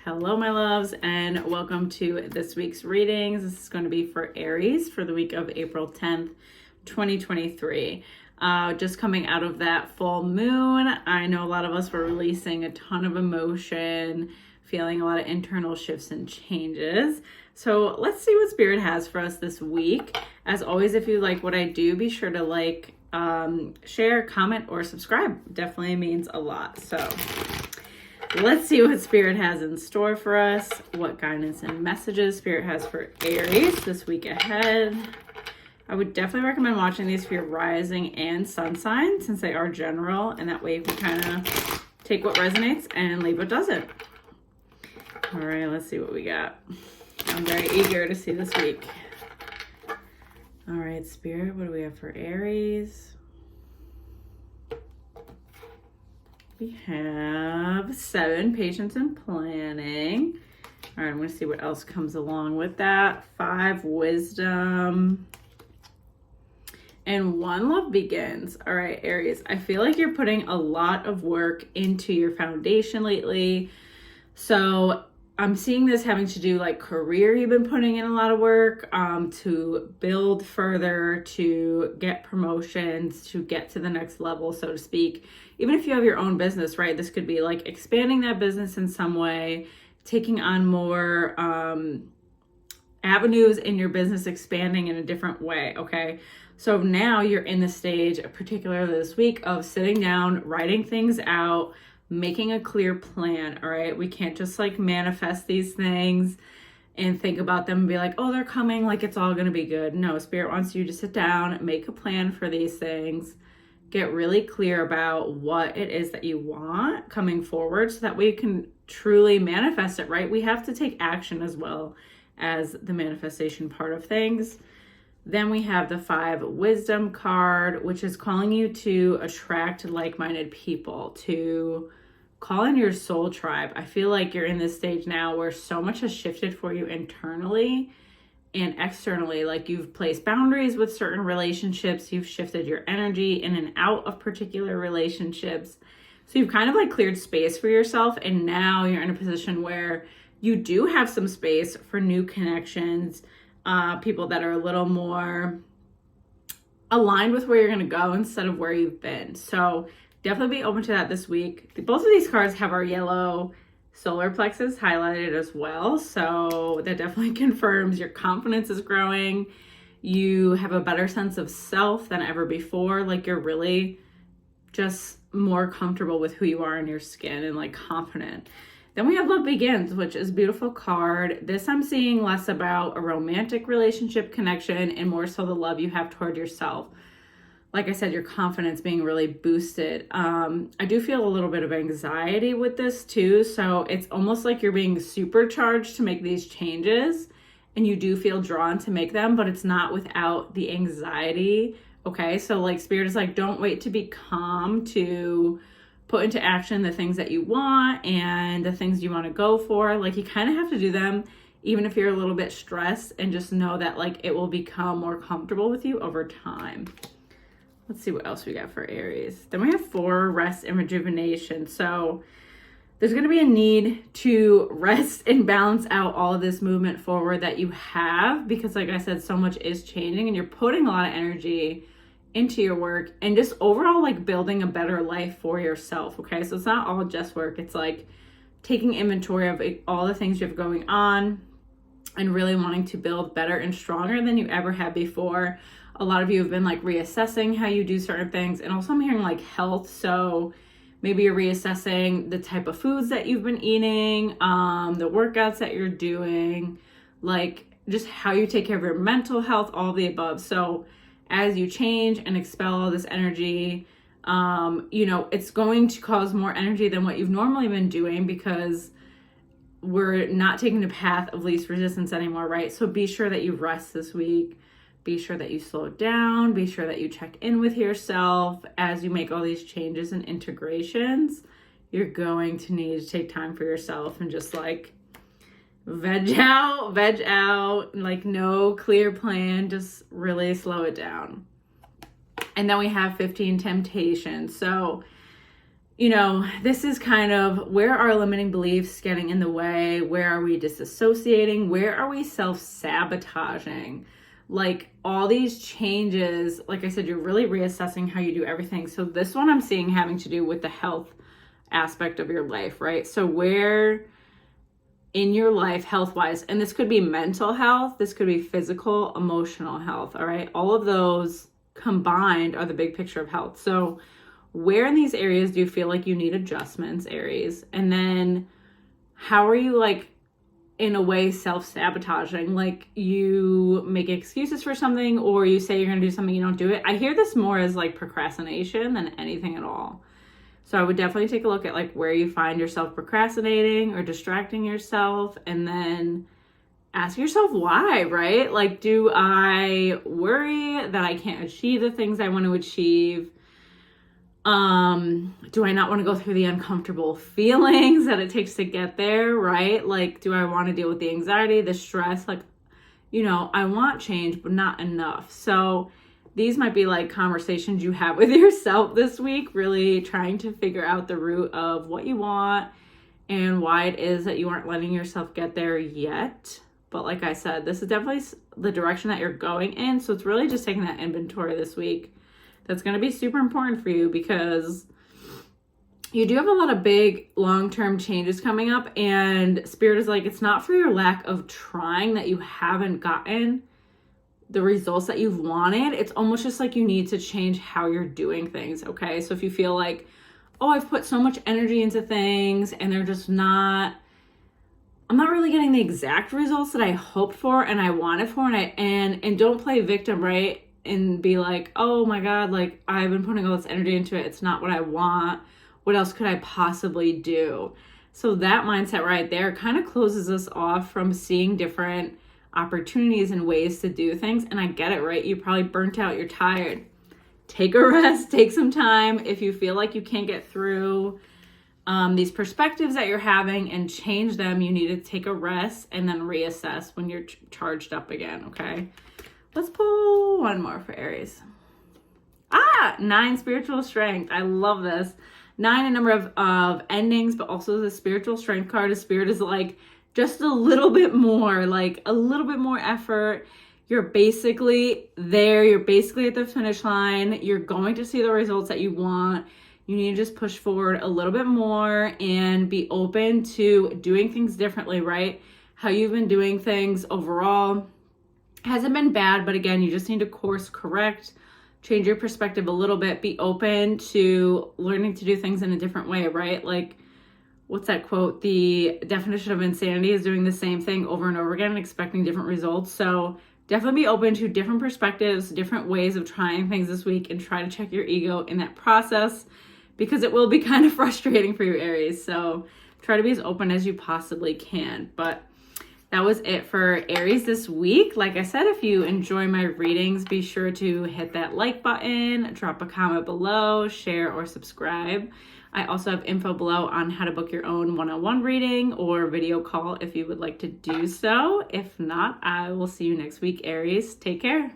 Hello, my loves, and welcome to this week's readings. This is going to be for Aries for the week of April 10th, 2023. Just coming out of that full moon, I know a lot of us were releasing a ton of emotion, feeling a lot of internal shifts and changes. So let's see what Spirit has for us this week. As always, if you like what I do, be sure to like, share, comment, or subscribe. Definitely means a lot. So let's see what Spirit has in store for us, what guidance and messages Spirit has for Aries this week ahead. I would definitely recommend watching these for your rising and sun sign since they are general, and that way you can kind of take what resonates and leave what doesn't. All right, let's see what we got. I'm very eager to see this week. All right, Spirit, what do we have for Aries? We have 7, patience and planning. All right, I'm going to see what else comes along with that. 5, wisdom. And 1, love begins. All right, Aries, I feel like you're putting a lot of work into your foundation lately. So I'm seeing this having to do like career. You've been putting in a lot of work to build further, to get promotions, to get to the next level, so to speak. Even if you have your own business, right? This could be like expanding that business in some way, taking on more avenues in your business, expanding in a different way, okay? So now you're in the stage, particularly this week, of sitting down, writing things out, making a clear plan, all right? We can't just like manifest these things and think about them and be like, oh, they're coming, like it's all gonna be good. No, Spirit wants you to sit down, make a plan for these things, get really clear about what it is that you want coming forward so that way you can truly manifest it, right? We have to take action as well as the manifestation part of things. Then we have the 5 wisdom card, which is calling you to attract like-minded people, to call in your soul tribe. I feel like you're in this stage now where so much has shifted for you internally and externally. Like you've placed boundaries with certain relationships, you've shifted your energy in and out of particular relationships. So you've kind of like cleared space for yourself, and now you're in a position where you do have some space for new connections, people that are a little more aligned with where you're going to go instead of where you've been. So definitely be open to that this week. Both of these cards have our yellow solar plexus highlighted as well. So that definitely confirms your confidence is growing. You have a better sense of self than ever before. Like you're really just more comfortable with who you are in your skin and like confident. Then we have love begins, which is a beautiful card. This I'm seeing less about a romantic relationship connection and more so the love you have toward yourself. Like I said, your confidence being really boosted. I do feel a little bit of anxiety with this too. So it's almost like you're being supercharged to make these changes and you do feel drawn to make them, but it's not without the anxiety. Okay. So like Spirit is like, don't wait to be calm to put into action the things that you want and the things you want to go for. Like you kind of have to do them even if you're a little bit stressed, and just know that like it will become more comfortable with you over time. Let's see what else we got for Aries. Then we have 4, rest and rejuvenation. So there's going to be a need to rest and balance out all of this movement forward that you have, because like I said, so much is changing and you're putting a lot of energy into your work and just overall like building a better life for yourself. Okay. So it's not all just work. It's like taking inventory of all the things you have going on and really wanting to build better and stronger than you ever have before. A lot of you have been like reassessing how you do certain things, and also I'm hearing like health. So maybe you're reassessing the type of foods that you've been eating, the workouts that you're doing, like just how you take care of your mental health, all of the above. So as you change and expel all this energy, it's going to cause more energy than what you've normally been doing because we're not taking the path of least resistance anymore, right? So be sure that you rest this week. Be sure that you slow down. Be sure that you check in with yourself as you make all these changes and integrations. You're going to need to take time for yourself and just like veg out, like no clear plan, just really slow it down. And then we have 15 temptations. So this is kind of where are limiting beliefs getting in the way? Where are we disassociating? Where are we self-sabotaging? Like all these changes, like I said, you're really reassessing how you do everything. So this one I'm seeing having to do with the health aspect of your life, right? So where in your life, health-wise, and this could be mental health, this could be physical, emotional health, all right? All of those combined are the big picture of health. So where in these areas do you feel like you need adjustments, Aries? And then how are you like, in a way, self-sabotaging? Like you make excuses for something, or you say you're going to do something, you don't do it. I hear this more as like procrastination than anything at all. So I would definitely take a look at like where you find yourself procrastinating or distracting yourself, and then ask yourself why, right? Like, do I worry that I can't achieve the things I want to achieve? Do I not want to go through the uncomfortable feelings that it takes to get there, right? Like, do I want to deal with the anxiety, the stress? Like, I want change, but not enough. So these might be like conversations you have with yourself this week, really trying to figure out the root of what you want and why it is that you aren't letting yourself get there yet. But like I said, this is definitely the direction that you're going in. So it's really just taking that inventory this week. That's going to be super important for you, because you do have a lot of big long-term changes coming up, and Spirit is like, it's not for your lack of trying that you haven't gotten the results that you've wanted. It's almost just like you need to change how you're doing things, okay? So if you feel like, oh, I've put so much energy into things and they're just I'm not really getting the exact results that I hoped for and I wanted for, and don't play victim, right? And be like, oh my God, like I've been putting all this energy into it. It's not what I want. What else could I possibly do? So that mindset right there kind of closes us off from seeing different opportunities and ways to do things. And I get it, right? You're probably burnt out. You're tired. Take a rest. Take some time. If you feel like you can't get through these perspectives that you're having and change them, you need to take a rest and then reassess when you're charged up again, okay? Let's pull one more for Aries. 9, spiritual strength. I love this. 9, a number of endings, but also the spiritual strength card. A spirit is like just a little bit more, like a little bit more effort. You're basically there. You're basically at the finish line. You're going to see the results that you want. You need to just push forward a little bit more and be open to doing things differently, right? How you've been doing things overall hasn't been bad, but again, you just need to course correct, change your perspective a little bit, be open to learning to do things in a different way, right? Like, what's that quote? The definition of insanity is doing the same thing over and over again and expecting different results. So definitely be open to different perspectives, different ways of trying things this week, and try to check your ego in that process, because it will be kind of frustrating for you, Aries. So try to be as open as you possibly can. But that was it for Aries this week. Like I said, if you enjoy my readings, be sure to hit that like button, drop a comment below, share, or subscribe. I also have info below on how to book your own one-on-one reading or video call if you would like to do so. If not, I will see you next week, Aries. Take care.